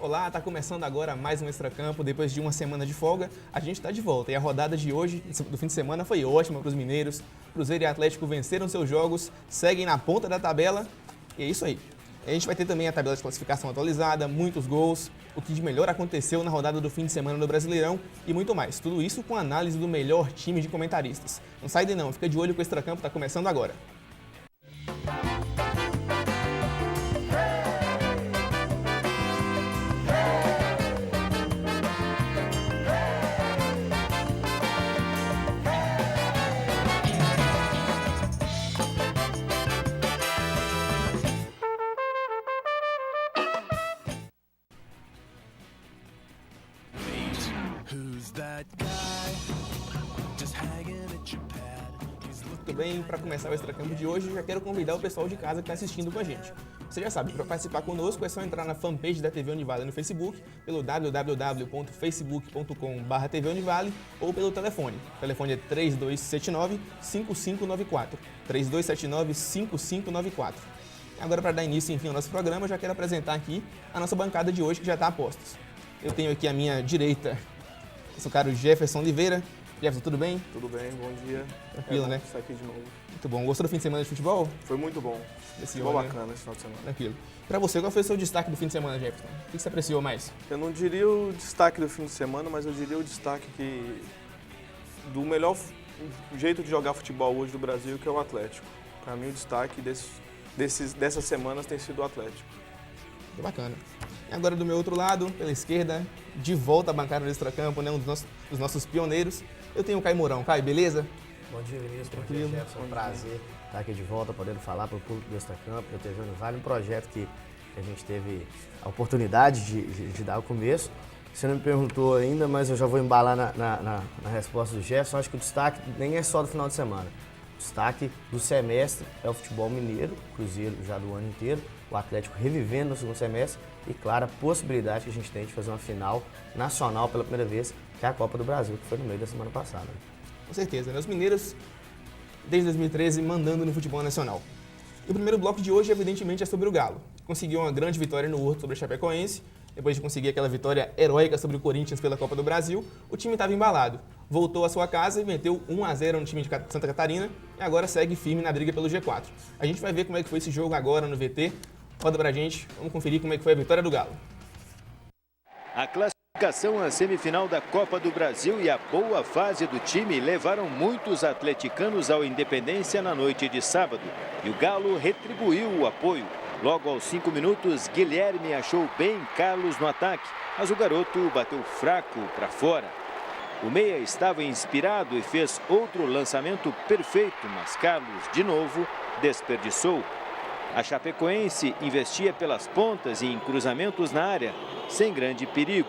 Olá, está começando agora mais um Extracampo. Depois de uma semana de folga, a gente está de volta. E a rodada de hoje, do fim de semana, foi ótima para os mineiros. Cruzeiro e Atlético venceram seus jogos, seguem na ponta da tabela. E é isso aí. A gente vai ter também a tabela de classificação atualizada, muitos gols, o que de melhor aconteceu na rodada do fim de semana do Brasileirão e muito mais. Tudo isso com análise do melhor time de comentaristas. Não sai daí não, fica de olho que o Extracampo está começando agora. Muito bem, para começar o Extracampo de hoje, já quero convidar o pessoal de casa que está assistindo com a gente. Você já sabe, para participar conosco é só entrar na fanpage da TV Univale no Facebook, pelo www.facebook.com/TV Univale ou pelo telefone. O telefone é 3279-5594. 3279-5594. Agora, para dar início, enfim, ao nosso programa, eu já quero apresentar aqui a nossa bancada de hoje, que já está a postos. Eu tenho aqui à minha direita o seu caro Jefferson Oliveira. Jefferson, tudo bem? Tudo bem, bom dia. Tranquilo, né? Estar aqui de novo. Muito bom. Gostou do fim de semana de futebol? Foi muito bom. Ficou bacana esse final de semana. Tranquilo. Para você, qual foi o seu destaque do fim de semana, Jefferson? O que você apreciou mais? Eu não diria o destaque do fim de semana, mas eu diria o destaque do melhor jeito de jogar futebol hoje do Brasil, que é o Atlético. Para mim, o destaque dessas semanas tem sido o Atlético. Muito bacana. E agora, do meu outro lado, pela esquerda, de volta à bancada do Extracampo, né, um dos nossos pioneiros, eu tenho o Caio Mourão. Caio, beleza? Bom dia, Vinícius. Bom dia, Jefferson. Um prazer estar aqui de volta, podendo falar para o público do Extracampo, da TV Univale, um projeto que a gente teve a oportunidade de dar ao começo. Você não me perguntou ainda, mas eu já vou embalar na resposta do Jefferson. Acho que o destaque nem é só do final de semana. O destaque do semestre é o futebol mineiro, Cruzeiro já do ano inteiro, o Atlético revivendo no segundo semestre e, claro, a possibilidade que a gente tem de fazer uma final nacional pela primeira vez, que é a Copa do Brasil, que foi no meio da semana passada. Com certeza, né? Os mineiros, desde 2013, mandando no futebol nacional. E o primeiro bloco de hoje, evidentemente, é sobre o Galo. Conseguiu uma grande vitória no Horto sobre a Chapecoense. Depois de conseguir aquela vitória heróica sobre o Corinthians pela Copa do Brasil, o time estava embalado. Voltou à sua casa e meteu 1-0 no time de Santa Catarina e agora segue firme na briga pelo G4. A gente vai ver como é que foi esse jogo agora no VT. Roda pra gente, vamos conferir como é que foi a vitória do Galo. A classificação à semifinal da Copa do Brasil e a boa fase do time levaram muitos atleticanos ao Independência na noite de sábado. E o Galo retribuiu o apoio. Logo aos 5 minutos, Guilherme achou bem Carlos no ataque, mas o garoto bateu fraco para fora. O meia estava inspirado e fez outro lançamento perfeito, mas Carlos, de novo, desperdiçou. A Chapecoense investia pelas pontas e em cruzamentos na área, sem grande perigo.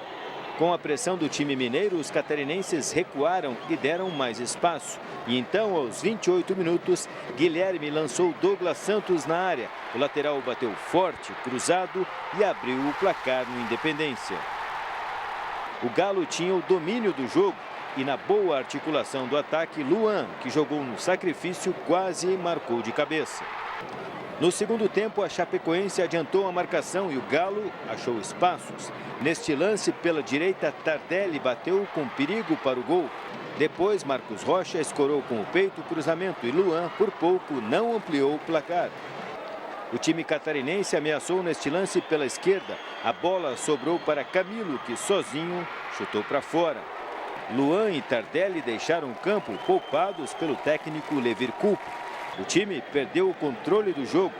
Com a pressão do time mineiro, os catarinenses recuaram e deram mais espaço. E então, aos 28 minutos, Guilherme lançou Douglas Santos na área. O lateral bateu forte, cruzado e abriu o placar no Independência. O Galo tinha o domínio do jogo e na boa articulação do ataque, Luan, que jogou no sacrifício, quase marcou de cabeça. No segundo tempo, a Chapecoense adiantou a marcação e o Galo achou espaços. Neste lance, pela direita, Tardelli bateu com perigo para o gol. Depois, Marcos Rocha escorou com o peito o cruzamento e Luan, por pouco, não ampliou o placar. O time catarinense ameaçou neste lance pela esquerda. A bola sobrou para Camilo, que sozinho chutou para fora. Luan e Tardelli deixaram o campo poupados pelo técnico Levir Coupe. O time perdeu o controle do jogo.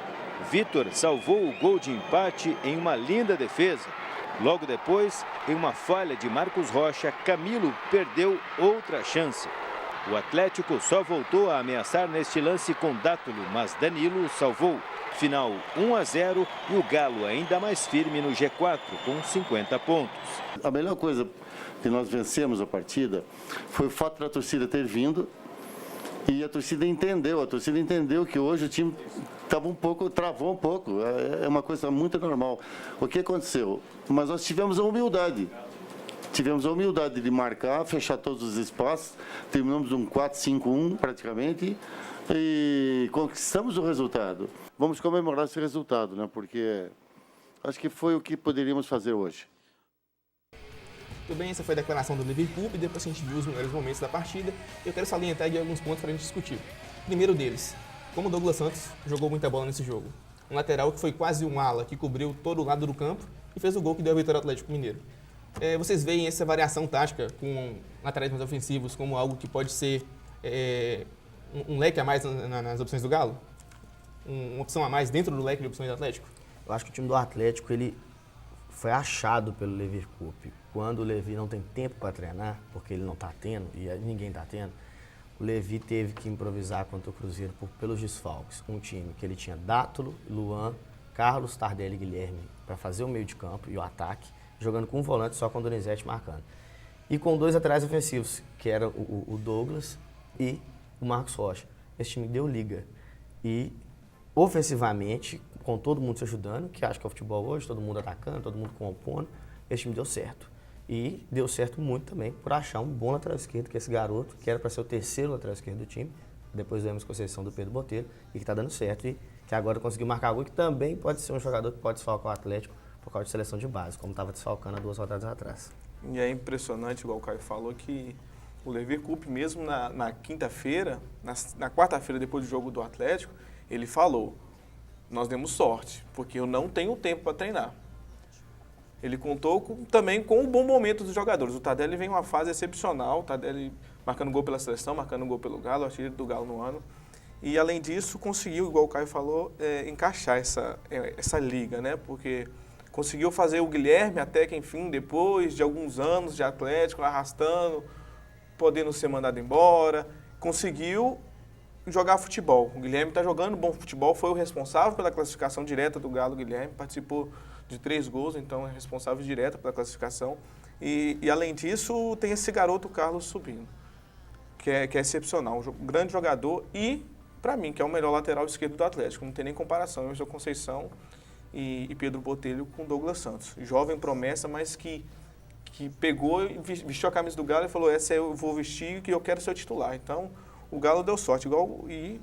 Vitor salvou o gol de empate em uma linda defesa. Logo depois, em uma falha de Marcos Rocha, Camilo perdeu outra chance. O Atlético só voltou a ameaçar neste lance com Dátulo, mas Danilo salvou. Final 1-0 e o Galo ainda mais firme no G4 com 50 pontos. A melhor coisa que nós vencemos a partida foi o fato da torcida ter vindo e a torcida entendeu que hoje o time travou um pouco, é uma coisa muito normal. O que aconteceu? Mas nós tivemos a humildade de marcar, fechar todos os espaços, terminamos um 4-5-1 praticamente e conquistamos o resultado. Vamos comemorar esse resultado, né? Porque acho que foi o que poderíamos fazer hoje. Tudo bem, essa foi a declaração do Liverpool e depois a gente viu os melhores momentos da partida. Eu quero salientar aqui alguns pontos para a gente discutir. Primeiro deles, como o Douglas Santos jogou muita bola nesse jogo. Um lateral que foi quase um ala, que cobriu todo o lado do campo e fez o gol que deu a vitória ao Atlético Mineiro. Vocês veem essa variação tática com laterais mais ofensivos como algo que pode ser um leque a mais nas opções do Galo? Uma opção a mais dentro do leque de opções do Atlético? Eu acho que o time do Atlético, ele foi achado pelo Levi Coupe. Quando o Levi não tem tempo para treinar, porque ele não está tendo, e ninguém está tendo, o Levi teve que improvisar contra o Cruzeiro pelos desfalques. Um time que ele tinha Dátulo, Luan, Carlos, Tardelli e Guilherme para fazer o meio de campo e o ataque, jogando com um volante só com o Donizete marcando. E com 2 laterais ofensivos, que era o Douglas e o Marcos Rocha. Esse time deu liga. E ofensivamente, com todo mundo se ajudando, que acho que é o futebol hoje, todo mundo atacando, todo mundo compondo, esse time deu certo. E deu certo muito também por achar um bom lateral esquerdo, que é esse garoto, que era para ser o 3º lateral esquerdo do time, depois demos concessão do Pedro Botelho, e que está dando certo, e que agora conseguiu marcar gol, que também pode ser um jogador que pode desfalcar o Atlético por causa de seleção de base, como estava desfalcando há 2 rodadas atrás. E é impressionante, igual o Caio falou, que o Levi Coupe, mesmo na quinta-feira, na quarta-feira, depois do jogo do Atlético, ele falou: nós demos sorte, porque eu não tenho tempo para treinar. Ele contou também com o bom momento dos jogadores. O Tardelli vem em uma fase excepcional, o Tardelli marcando gol pela seleção, marcando gol pelo Galo, artilheiro do Galo no ano. E, além disso, conseguiu, igual o Caio falou, encaixar essa liga, né? Porque conseguiu fazer o Guilherme até que, enfim, depois de alguns anos de Atlético, arrastando, podendo ser mandado embora, conseguiu jogar futebol. O Guilherme está jogando bom futebol, foi o responsável pela classificação direta do Galo. Guilherme participou de 3 gols, então é responsável direto pela classificação. E além disso, tem esse garoto Carlos subindo, que é excepcional, um grande jogador e, para mim, que é o melhor lateral esquerdo do Atlético. Não tem nem comparação, Emerson Conceição e Pedro Botelho com Douglas Santos. Jovem promessa, mas que pegou e vestiu a camisa do Galo e falou: essa eu vou vestir que eu quero ser o titular. Então, o Galo deu sorte. E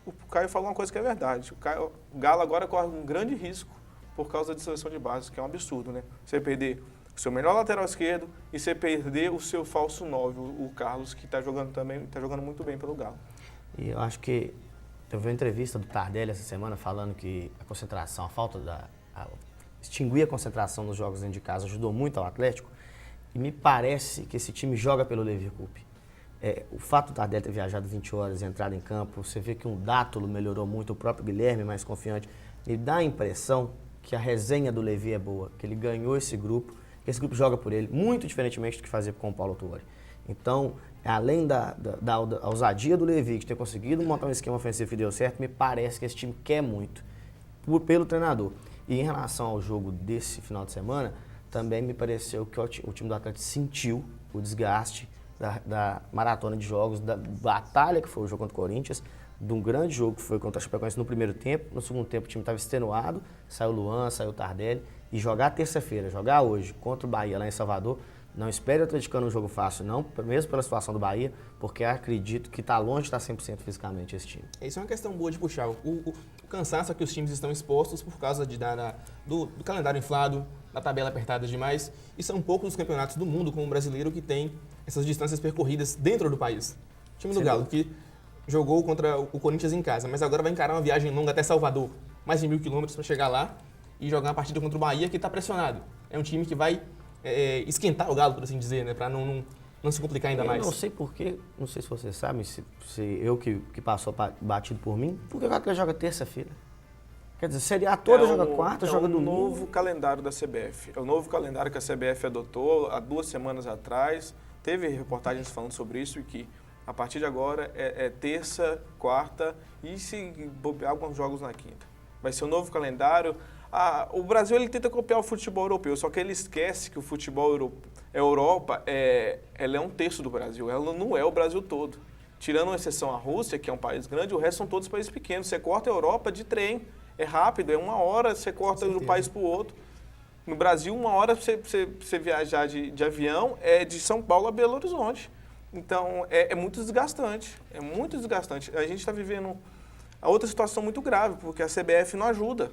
o Caio falou uma coisa que é verdade. O Galo agora corre um grande risco por causa de seleção de base, que é um absurdo, né? Você perder o seu melhor lateral esquerdo e você perder o seu falso 9, o Carlos, que está jogando também, está jogando muito bem pelo Galo. E eu acho que eu vi uma entrevista do Tardelli essa semana falando que a concentração, a falta extinguir a concentração nos jogos dentro de casa ajudou muito ao Atlético. E me parece que esse time joga pelo Levi Coupe. O fato do Tardelli ter viajado 20 horas e entrado em campo, você vê que um Dátulo melhorou muito, o próprio Guilherme mais confiante. Ele dá a impressão que a resenha do Levi é boa, que ele ganhou esse grupo, que esse grupo joga por ele, muito diferentemente do que fazia com o Paulo Tuori. Então, além da ousadia do Levi, de ter conseguido montar um esquema ofensivo que deu certo, me parece que esse time quer muito, pelo treinador. E em relação ao jogo desse final de semana, também me pareceu que o time do Atlético sentiu o desgaste da maratona de jogos, da batalha que foi o jogo contra o Corinthians, de um grande jogo que foi contra a Chapecoense no primeiro tempo. No segundo tempo o time estava extenuado, saiu o Luan, saiu o Tardelli, e jogar terça-feira, jogar hoje contra o Bahia lá em Salvador, não espere o Atlético um jogo fácil não, mesmo pela situação do Bahia, porque acredito que está longe de estar 100% fisicamente esse time. Isso é uma questão boa de puxar. O cansaço a que os times estão expostos por causa do calendário inflado, da tabela apertada demais, e são poucos os campeonatos do mundo, como o brasileiro, que tem essas distâncias percorridas dentro do país. O time do Galo, que jogou contra o Corinthians em casa, mas agora vai encarar uma viagem longa até Salvador, mais de 1.000 quilômetros para chegar lá e jogar uma partida contra o Bahia, que está pressionado. É um time que vai esquentar o Galo, por assim dizer, né, para não se complicar ainda mais. Eu não sei porquê, não sei se você sabe, se eu que passou batido por mim, por que o Atlético joga terça-feira? Quer dizer, Série A toda joga quarta, joga domingo. É o novo calendário da CBF. É o novo calendário que a CBF adotou há 2 semanas atrás. Teve reportagens falando sobre isso e que a partir de agora é terça, quarta e se bobear alguns jogos na quinta. Vai ser o novo calendário. O Brasil ele tenta copiar o futebol europeu, só que ele esquece que o futebol Europa ela é um terço do Brasil, ela não é o Brasil todo. Tirando uma exceção a Rússia, que é um país grande, o resto são todos países pequenos. Você corta a Europa de trem, é rápido, é 1 hora, você corta de um país para o outro. No Brasil, 1 hora para você viajar de avião é de São Paulo a Belo Horizonte. Então, é muito desgastante, é muito desgastante. A gente está vivendo a outra situação muito grave, porque a CBF não ajuda.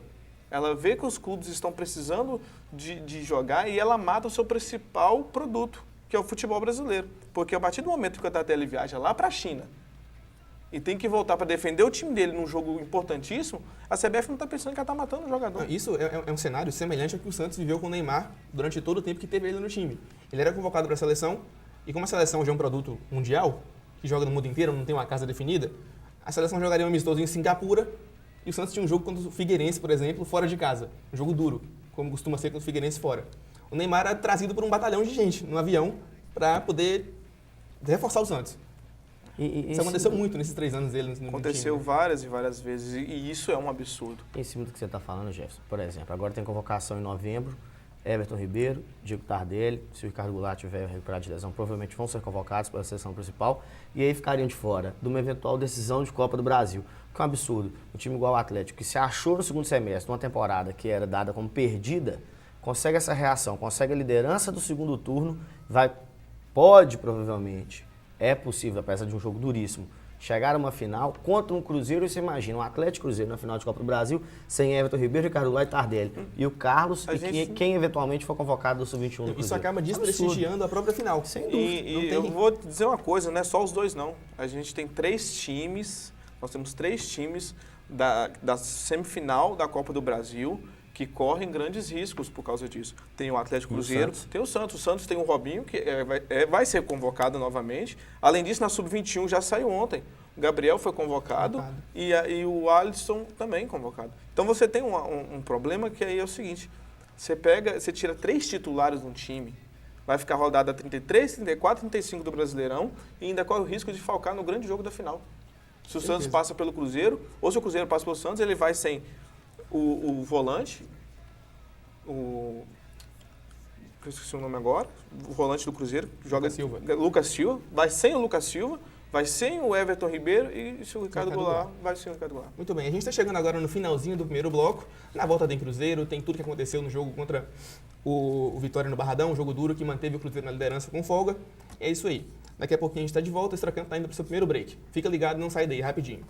Ela vê que os clubes estão precisando de jogar e ela mata o seu principal produto, que é o futebol brasileiro. Porque a partir do momento que o Tardelli viaja lá para a China e tem que voltar para defender o time dele num jogo importantíssimo, a CBF não está pensando que ela está matando o jogador. Isso é um cenário semelhante ao que o Santos viveu com o Neymar durante todo o tempo que teve ele no time. Ele era convocado para a seleção e como a seleção já é um produto mundial, que joga no mundo inteiro, não tem uma casa definida, a seleção jogaria um amistoso em Singapura e o Santos tinha um jogo contra o Figueirense, por exemplo, fora de casa. Um jogo duro, como costuma ser contra o Figueirense fora. O Neymar era trazido por um batalhão de gente no avião para poder reforçar o Santos. Isso aconteceu muito nesses 3 anos dele no Aconteceu time, né? várias e várias vezes e isso é um absurdo. Em cima do que você está falando, Jefferson, por exemplo, agora tem convocação em novembro, Everton Ribeiro, Diego Tardelli, se o Ricardo Goulart tiver recuperado de lesão, provavelmente vão ser convocados pela seleção principal e aí ficariam de fora de uma eventual decisão de Copa do Brasil, que é um absurdo. Um time igual o Atlético, que se achou no segundo semestre, numa temporada que era dada como perdida, consegue essa reação, consegue a liderança do segundo turno, pode provavelmente, é possível, apesar de um jogo duríssimo, chegar a uma final contra um Cruzeiro, e você imagina, um Atlético Cruzeiro na final de Copa do Brasil, sem Everton Ribeiro, Ricardo Goulart e Tardelli. E o Carlos, quem eventualmente for convocado do Sub-21 do Cruzeiro. Isso acaba desprestigiando a própria final. Sem dúvida. E eu vou dizer uma coisa, não é só os dois não. A gente tem 3 times, nós temos 3 times da semifinal da Copa do Brasil que correm grandes riscos por causa disso. Tem o Atlético Cruzeiro, tem o Santos. O Santos tem o Robinho, que vai ser convocado novamente. Além disso, na Sub-21 já saiu ontem. O Gabriel foi convocado e o Alisson também convocado. Então você tem um problema que aí é o seguinte, você tira 3 titulares de um time, vai ficar rodada 33, 34, 35 do Brasileirão e ainda corre o risco de falcar no grande jogo da final. Se o Santos passa pelo Cruzeiro, ou se o Cruzeiro passa pelo Santos, ele vai sem o volante, eu esqueci o nome agora, o volante do Cruzeiro, joga Lucas Silva, vai sem o Lucas Silva, vai sem o Everton Ribeiro e se o Ricardo Goulart, vai sem o Ricardo Goulart. Muito bem, a gente está chegando agora no finalzinho do primeiro bloco. Na volta tem Cruzeiro, tem tudo que aconteceu no jogo contra o Vitória no Barradão, um jogo duro que manteve o Cruzeiro na liderança com folga. É isso aí. Daqui a pouquinho a gente está de volta, o Extracampo está indo para o seu primeiro break. Fica ligado, não sai daí, rapidinho.